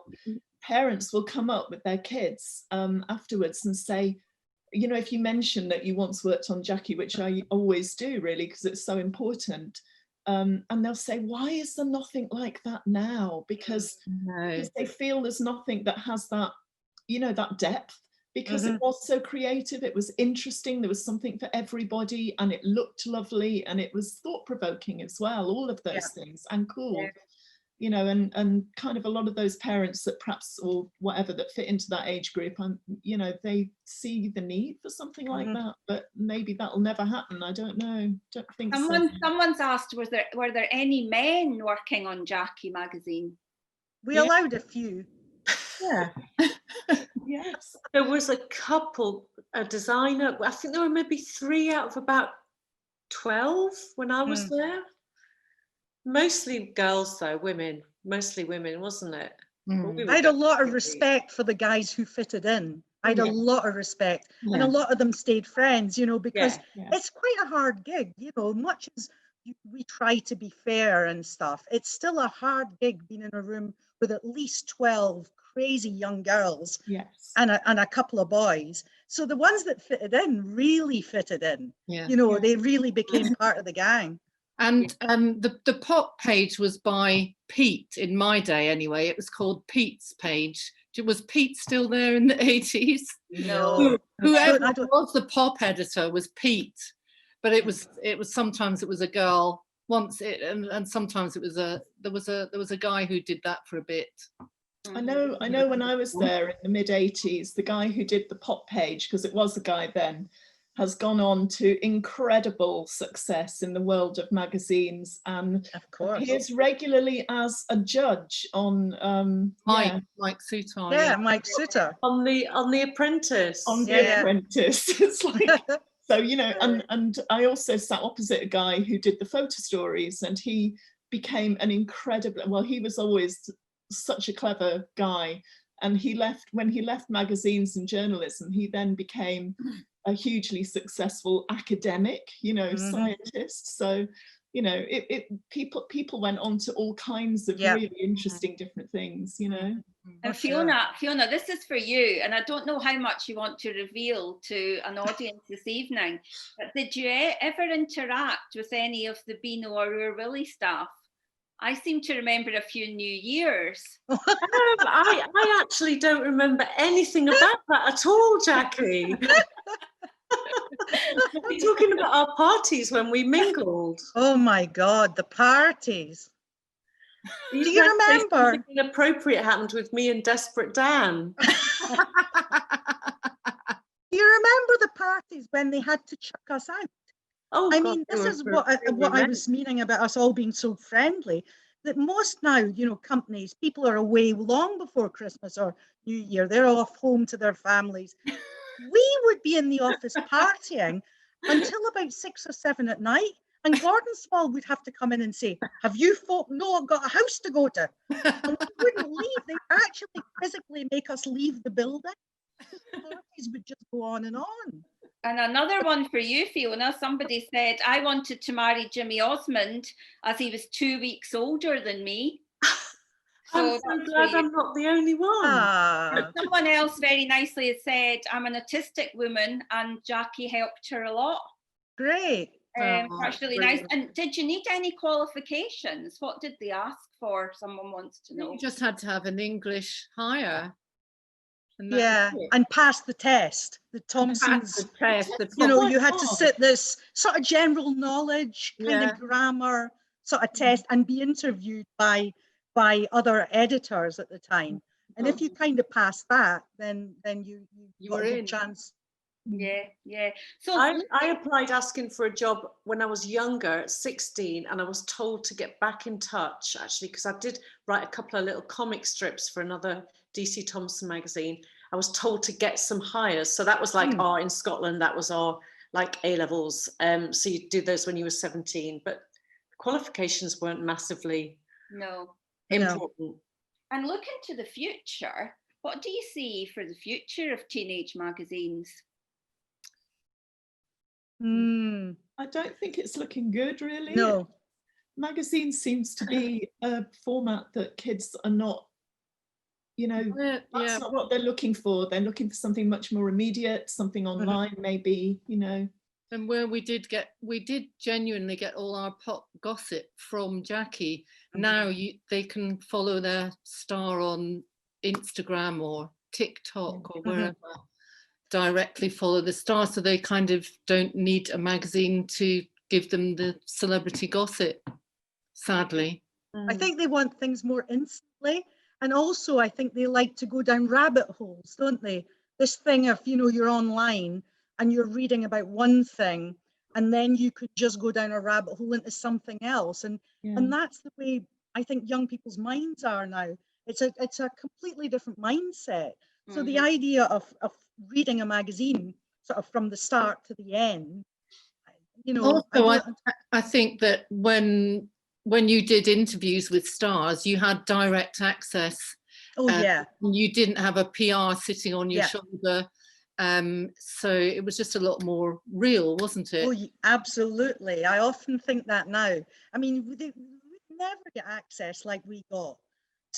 parents will come up with their kids afterwards and say, if you mention that you once worked on Jackie, which I always do really, because it's so important, and they'll say, why is there nothing like that now? Because they feel there's nothing that has that, you know, that depth, because it was so creative, it was interesting, there was something for everybody, and it looked lovely, and it was thought-provoking as well, all of those things, and cool. You know, and kind of a lot of those parents that perhaps, or whatever, that fit into that age group, and you know, they see the need for something like that, but maybe that'll never happen. I don't know. Don't think so. Someone's asked, were there any men working on Jackie magazine? We allowed a few. Yeah. Yes. There was a couple, a designer. I think there were maybe 3 out of about 12 when I was there. Mostly girls though, mostly women, wasn't it? Well, I had a lot of respect for the guys who fitted in. I had a lot of respect, and a lot of them stayed friends, you know, because it's quite a hard gig, you know, much as we try to be fair and stuff, it's still a hard gig being in a room with at least 12 crazy young girls and a couple of boys. So the ones that fitted in really fitted in, you know, they really became part of the gang. And the pop page was by Pete in my day anyway. It was called Pete's Page. Was Pete still there in the 80s? No. Whoever was the pop editor was Pete, but it was sometimes it was a girl and sometimes it was there was a guy who did that for a bit. I know when I was there in the mid 80s, the guy who did the pop page, because it was a guy then, has gone on to incredible success in the world of magazines, and appears regularly as a judge on Mike Suter. Yeah, Mike Suter. On the Apprentice. On the Apprentice. It's like, so, you know, and I also sat opposite a guy who did the photo stories, and he became an incredible, well, he was always such a clever guy, and when he left magazines and journalism, he then became a hugely successful academic, you know, scientist. So, you know, people went on to all kinds of really interesting different things, you know. And Fiona, this is for you, and I don't know how much you want to reveal to an audience this evening, but did you ever interact with any of the Beano or Oor Willie staff? I seem to remember a few New Years. I actually don't remember anything about that at all, Jackie. We're talking about our parties when we mingled. Oh my God, the parties. Do you remember? Something inappropriate happened with me and Desperate Dan. Do you remember the parties when they had to chuck us out? Oh, I mean, this is what I was meaning about us all being so friendly, that most now, you know, companies, people are away long before Christmas or New Year. They're off home to their families. We would be in the office partying until about 6 or 7 at night. And Gordon Small would have to come in and say, have you folk I've got a house to go to? And we wouldn't leave. They actually physically make us leave the building. The parties would just go on and on. And another one for you, Fiona. Somebody said, I wanted to marry Jimmy Osmond as he was 2 weeks older than me. So I'm so glad I'm not the only one. Someone else very nicely has said, I'm an autistic woman and Jackie helped her a lot. Great. That's really nice. And did you need any qualifications? What did they ask for? Someone wants to know. You just had to have an English higher. And pass the test. The Thompson's test. You know, you had to sit this sort of general knowledge, kind of grammar sort of test, and be interviewed by other editors at the time. And if you kind of passed that, then you got a good chance. Yeah. So I applied asking for a job when I was younger, at 16, and I was told to get back in touch, actually, because I did write a couple of little comic strips for another DC Thomson magazine. I was told to get some hires. So that was like, in Scotland, that was like A-levels. So you do those when you were 17, but qualifications weren't massively important. No. And looking to the future, what do you see for the future of teenage magazines? I don't think it's looking good, really. No. Magazine seems to be a format that kids are not, you know, that's not what they're looking for. They're looking for something much more immediate, something online, maybe, you know. And where we did genuinely get all our pop gossip from Jackie. Now they can follow their star on Instagram or TikTok or wherever, directly follow the star, so they kind of don't need a magazine to give them the celebrity gossip, sadly. I think they want things more instantly, and also I think they like to go down rabbit holes, don't they? This thing of, you know, you're online and you're reading about one thing, and then you could just go down a rabbit hole into something else, and that's the way I think young people's minds are now. It's a completely different mindset. So the idea of reading a magazine sort of from the start to the end, you know. Also, I think that when you did interviews with stars, you had direct access. Oh yeah. You didn't have a PR sitting on your shoulder. So it was just a lot more real, wasn't it? Oh, absolutely. I often think that now. I mean, we never get access like we got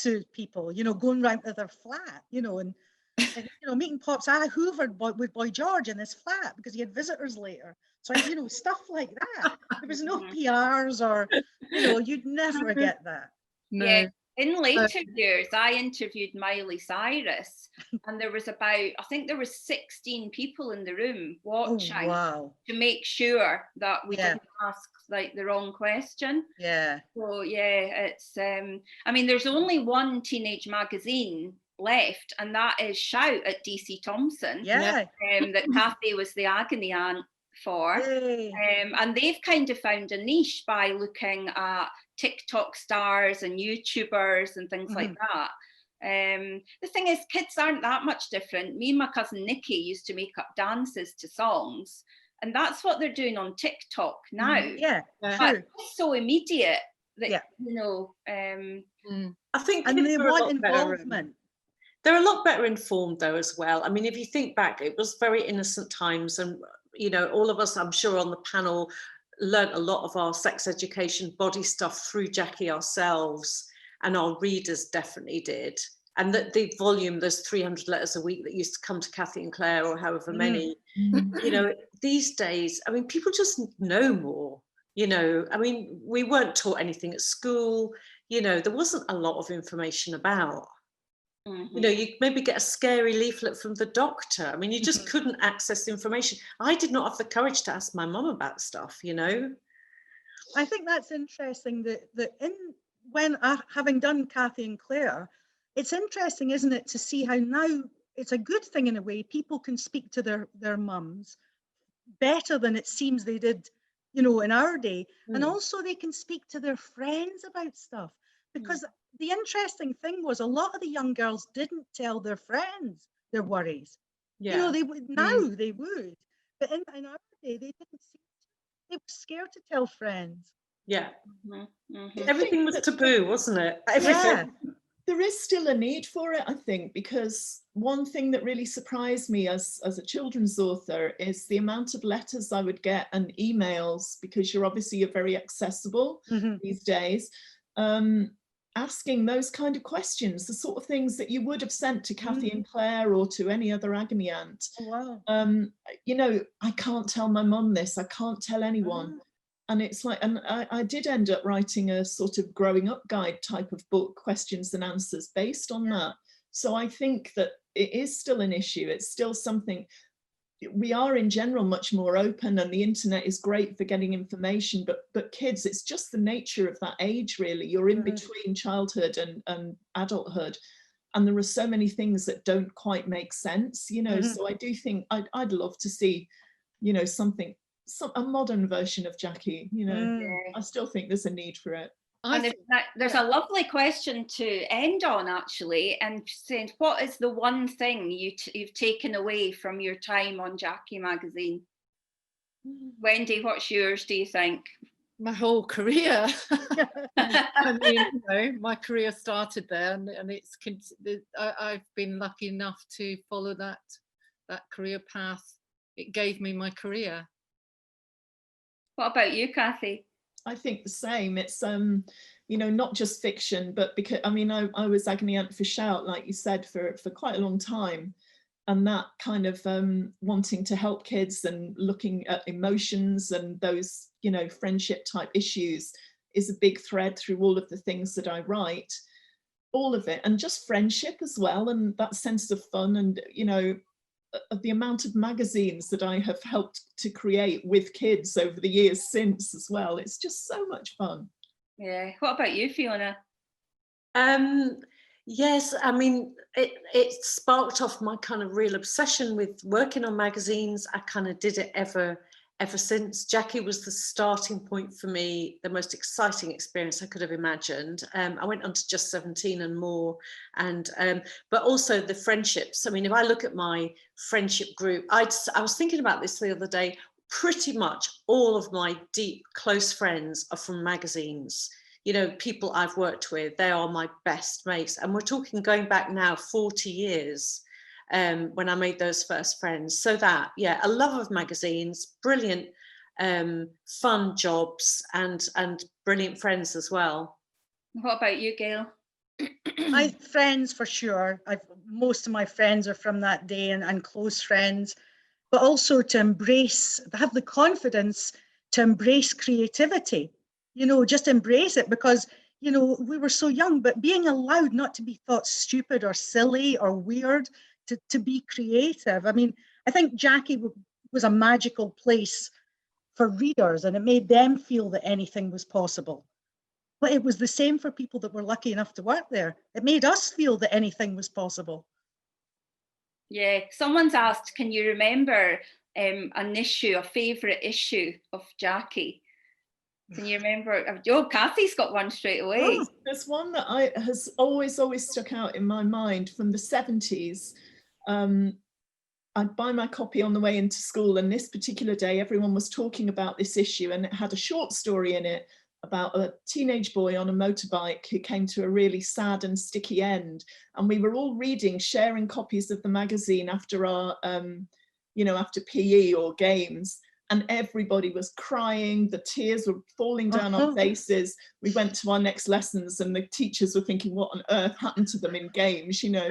to people, you know, going round to their flat, you know, and you know, meeting pops. I hoovered with Boy George in his flat because he had visitors later. So, you know, stuff like that. There was no PRs or, you know, you'd never get that. No. Yeah. In later years, I interviewed Miley Cyrus, and there was I think there was 16 people in the room watching to make sure that we didn't ask like the wrong question. Yeah. So yeah, it's I mean, there's only one teenage magazine left, and that is Shout at DC Thomson. Yeah. That Cathy was the agony aunt for. And they've kind of found a niche by looking at TikTok stars and YouTubers and things like that. The thing is, kids aren't that much different. Me and my cousin Nikki used to make up dances to songs, and that's what they're doing on TikTok now. But it's so immediate that you know. I think, and they want involvement. They're a lot better informed though as well. I mean, if you think back, it was very innocent times, and you know, all of us, I'm sure, on the panel learnt a lot of our sex education body stuff through Jackie ourselves, and our readers definitely did. And that the volume, those 300 letters a week that used to come to Cathy and Claire, or however many, you know, these days, I mean, people just know more, you know. I mean, we weren't taught anything at school, you know, there wasn't a lot of information about. You know, you maybe get a scary leaflet from the doctor. I mean, you just couldn't access information. I did not have the courage to ask my mum about stuff, you know. I think that's interesting that when having done Cathy and Claire, it's interesting, isn't it, to see how now it's a good thing in a way. People can speak to their mums better than it seems they did, you know, in our day. And also they can speak to their friends about stuff, because the interesting thing was a lot of the young girls didn't tell their friends their worries. You know, they would now they would, but in our day they didn't seem to. They were scared to tell friends. Everything was taboo, wasn't it? Everything. There is still a need for it, I think, because one thing that really surprised me as a children's author is the amount of letters I would get and emails, because you're very accessible these days, asking those kind of questions, the sort of things that you would have sent to Cathy and Claire or to any other agony aunt. You know, I can't tell my mum this, I can't tell anyone. And it's like, and I did end up writing a sort of growing up guide type of book, questions and answers based on that. So I think that it is still an issue. It's still something. We are in general much more open, and the internet is great for getting information, but kids, it's just the nature of that age, really. You're in between childhood and adulthood, and there are so many things that don't quite make sense, you know. So I do think I'd love to see, you know, a modern version of Jackie, you know. I still think there's a need for it. And there's a lovely question to end on, actually, and saying, what is the one thing you've taken away from your time on Jackie magazine? Wendy, what's yours, do you think? My whole career. I mean, you know, my career started there, and I've been lucky enough to follow that career path. It gave me my career. What about you, Cathy? I think the same. It's you know, not just fiction, but because I mean, I was agony aunt for Shout, like you said, for quite a long time, that kind of wanting to help kids and looking at emotions and those, you know, friendship type issues is a big thread through all of the things that I write, all of it, and just friendship as well, and that sense of fun, and, you know, the amount of magazines that I have helped to create with kids over the years since as well. It's just so much fun. Yeah. What about you, Fiona? Yes, I mean, it sparked off my kind of real obsession with working on magazines. I kind of did it ever since. Jackie was the starting point for me, the most exciting experience I could have imagined. I went on to Just 17 and more, and but also the friendships. I mean, if I look at my friendship group, I was thinking about this the other day. Pretty much all of my deep, close friends are from magazines. You know, people I've worked with, they are my best mates. And we're talking going back now 40 years when I made those first friends. So that, yeah, a love of magazines, brilliant, fun jobs, and brilliant friends as well. What about you, Gayle? My friends, for sure. Most of my friends are from that day, and close friends, but also to have the confidence to embrace creativity. You know, just embrace it, because, you know, we were so young, but being allowed not to be thought stupid or silly or weird, to be creative. I mean, I think Jackie was a magical place for readers, and it made them feel that anything was possible. But it was the same for people that were lucky enough to work there. It made us feel that anything was possible. Yeah, someone's asked, can you remember an issue, a favourite issue of Jackie? Can you remember? Oh, Cathy's got one straight away. Oh, there's one that has always stuck out in my mind from the 70s. I'd buy my copy on the way into school, and this particular day everyone was talking about this issue, and it had a short story in it about a teenage boy on a motorbike who came to a really sad and sticky end. And we were all sharing copies of the magazine after our, you know, after PE or games. And everybody was crying, the tears were falling down our faces. We went to our next lessons and the teachers were thinking, what on earth happened to them in games, you know?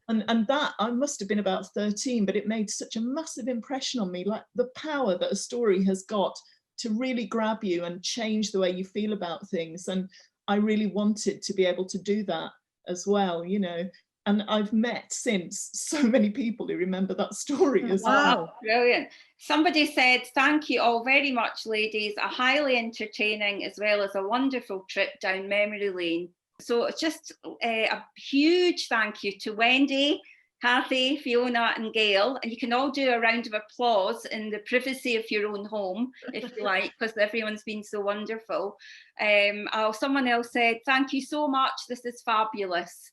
And that, I must have been about 13, but it made such a massive impression on me, like the power that a story has got to really grab you and change the way you feel about things. And I really wanted to be able to do that as well, you know. And I've met since so many people who remember that story as well. Wow, brilliant. Somebody said, thank you all very much, ladies. A highly entertaining as well as a wonderful trip down memory lane. So just a huge thank you to Wendy, Cathy, Fiona and Gayle. And you can all do a round of applause in the privacy of your own home, if you like, because everyone's been so wonderful. Someone else said, thank you so much. This is fabulous.